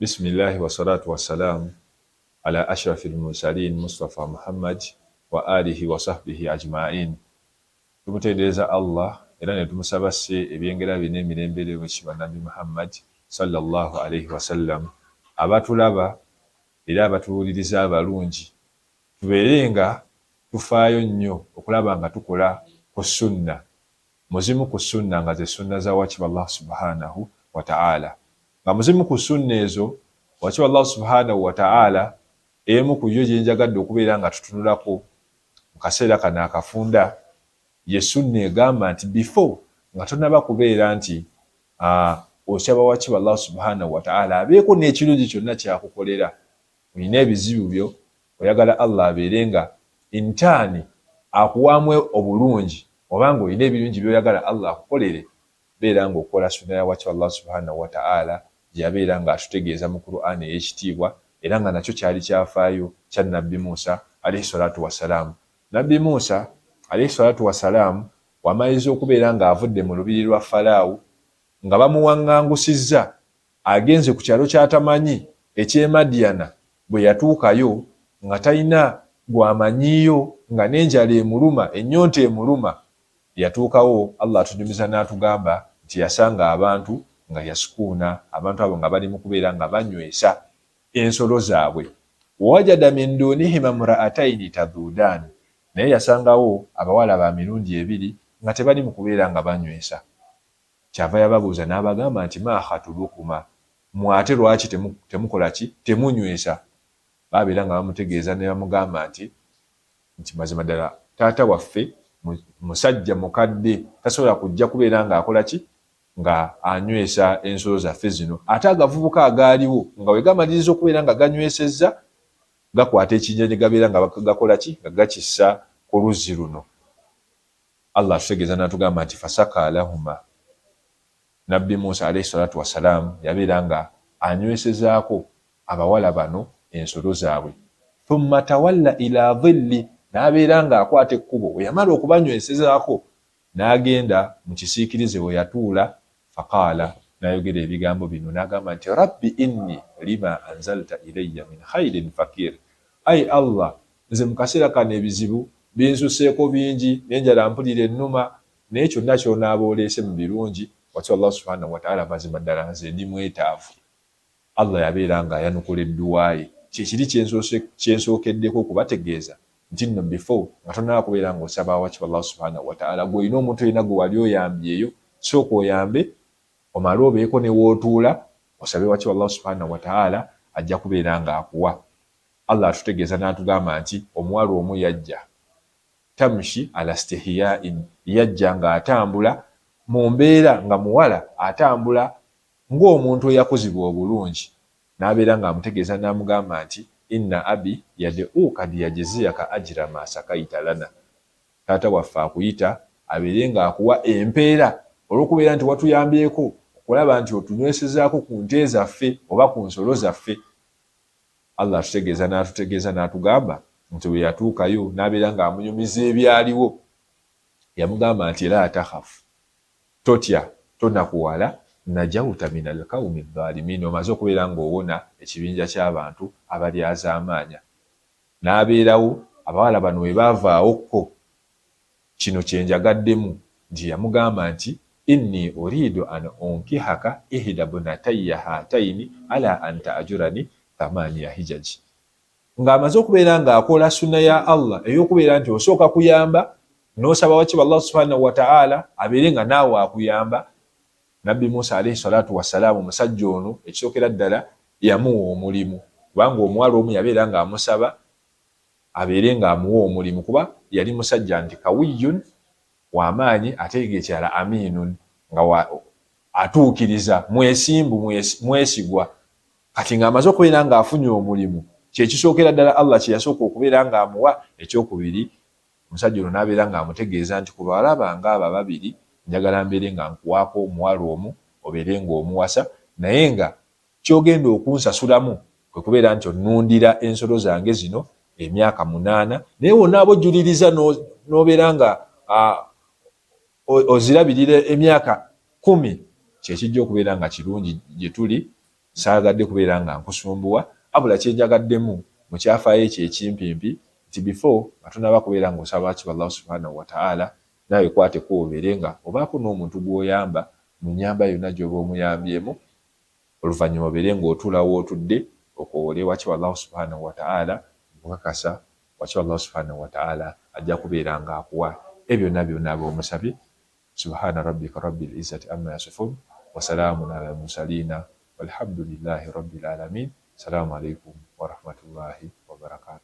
Bismillahi wa salatu wa salam ala ashrafil mursalin Mustafa Muhammad wa alihi wa sahbihi ajma'in. Tumutendereza Allah era ne tumusaba se ebyengera bine emirembe w'ekitiibwa Nabi Muhammad sallallahu alayhi wa sallam. Abatulaba era abatuwuliriza abalungi tubeerenga tufaayo nnyo okulaba nga tukola ku sunna, muzimu ku sunna nga ze sunna za wakiba Allah subhanahu wa ta'ala. Nga muzimu ku sunna ezo wakiba Allah subhanahu wa ta'ala emu ku yo gyenjagadde okubeera nga tutunulako mu kaseera kano akafunda ye sunna egamba nti before nga tonaba kubeera nti osaba wakiba Allah subhanahu wa ta'ala abeeko n'ekirungi kyonna kyakukolera. Olina ebizibu byo oyagala Allah abeerenga intaani akuwaamu obulungi, obanga olina ebirungi byoyagala Allah akukolere, beera nga okola sunna ya wakiba Allah subhanahu wa ta'ala gyabeera nga atutegeeza mu Qur'an ey'ekitiibwa, era nga nakyo kyali kyafaayo kya Nabbi Musa alayhi salatu wassalamu. Nabbi Musa alayhi salatu wassalamu wamaliza okubeera nga avudde mu lubiri lwa Falaawo nga bamuwaŋŋangusizza agenze ku kyalo ky'atamanyi eky'e Madiyana. Bwe yatuukayo nga talina gwamanyiyo, nga n'enjala emuluma, ennyonta emuluma, yatuukawo Allah atunyumiza n'atugamba nti yasanga abantu nga yasukuuna, abantu abo nga bali mu kubeera nga banywesa ensolo zaabwe. Wajada min dunihima mraataini taduudaani, naye yasangawo abawala ba mirundi ebiri nga tebali mu kubeera nga banywesa. Kyava yababuuza n'abagamba nti ma khatulukuma, mwate lwaki temukola ki? Temunywesa. Babeera nga bamutegeeza ne bamugamba nti mazima ddala taata waffe musajja mukadde tasobola kujja kubeera nga akola ki? Nga anywesa ensolo zaffe zino. Ate agavubuka agaaliwo nga we gamaliriza okubeera nga ganywesezza, gakwata ekinnya ne gabeera nga gakola ki? Nga gakissa ku luzzi luno. Allah atutegeeza n'atugamba nti fasaka lahuma, Nabbi Musa alayhi salatu wassalamu yabeera nga anywesezaako abawala bano ensolo zaabwe. Thumma tawalla ila dhilli, n'abeera nga akwata ekkubo. We yamala okubanywesezaako n'agenda mu kisiikirize we yatuula, faqaala, n'ayogera ebigambo bino n'agamba nti rabbi inni lima anzalta ilayya min khairin fakir. Ayi Allah, nze mu kaseera kano ebizibu binsuseeko bingi, n'enjala mpulira ennuma, naye kyonna ky'onaaba oleese mu birungi wakiba Allah subhanahu wa ta'ala mazima ddala nze ndi mwetaavu. Allah yabeera nga ayanukula edduwa ye. Kyekiri kyensookeddeko okubategeeza nti nno before nga tonaba kubeera nga osaba wakiba Allah subhanahu wa ta'ala, gwe olina omuntu olina gwe wali oyambyeyo, sooka oyambe omale obeeko ne wootuula osabe wakiba Allah subhanahu wa ta'ala, ajja kubeera nga akuwa. Allah atutegeeza n'atugamba nti omuwala omu yajja tamshi ala stihiya'in, yajja nga atambula mu mbeera nga muwala atambula ng'omuntu eyakuzibwa obulungi, n'abeera nga amutegeeza n'amugamba nti inna abi yad'uka liyajziyaka ajra ma sakaita lana, taata waffe akuyita abeere nga akuwa empeera olw'okubeera nti watuyambyeko okulaba nti otunywesezaako ku nte zaffe oba ku nsolo zaffe. Allah atutegeeza n'atugamba nti bwe yatuukayo n'abeera nga amunyumiza ebyaliwo, yamugamba nti la takhafu, totya, tonakuwala, najawuta min alqawmi adh-dhalimin, omaze okubeera ng'owona ekibinja ky'abantu abalyazaamaanya. N'abeerawo abawala bano we baavaawokko, kino kyenjagaddemu nti yamugamba nti inni uridu an unkihaka ihda bunatayya hataini ala an ta'jurani thamaniya hijaji. Ng'amaze okubeera ng'akola sunna ya Allah ey'okubeera nti osooka kuyamba n'osaba wakiba Allah subhanahu wa ta'ala abeere nga naawe akuyamba. Nabbi Musa alayhi salatu wassalamu omusajja ono ekisookera ddala yamuwa omulimu, kubanga omuwala omu yabeera nga amusaba abeere nga amuwa omulimu, kuba yali musajja nti kawiyun, w'amaanyi, ate ng'ekirala aminun, nga atuukiriza, mwesimbu, mwesigwa. Kati ng'amaze okubeera nga afunye omulimu, kyekisookera ddala Allah kye yasooka okubeera nga amuwa. Ekyokubiri, omusajja ono n'abeera nga amutegeeza nti ku balaba ng'abo ababiri njagala mbeere nga nkuwaako omuwala omu obeere ng'omuwasa, naye nga kyogenda okunsasulamu kwe kubeera nti onnundira ensolo zange zino emyaka 8, naye wonna abojjuliriza n'obeera nga ozirabirira emyaka 10, kyekijja okubeera nga kirungi gye tuli saagadde kubeera nga nkusumbuwa, abula kyenjagaddemu mu kyafaayo ekyo ekimpimpi nti before nga tonaba kubeera ng'osaba kiba Allah subhanahu wa ta'ala, naawe kwateko obeere nga obaako n'omuntu gw'oyamba mu nnyamba yonna gy'oba omuyambyemu, oluvannyuma obeere ng'otuulawo otudde okowole wakiba Allah subhanahu wa ta'ala, okukakasa wakiba Allah subhanahu wa ta'ala ajja kubeera ng'akuwa ebyo byonna by'onaaba omusabye. Subhana rabbika rabbil izzati amma yasifun wa salaamun alal mursaliina walhamdulillahi rabbil alamin. Salaamu alaykum wa rahmatullahi wa barakatuh.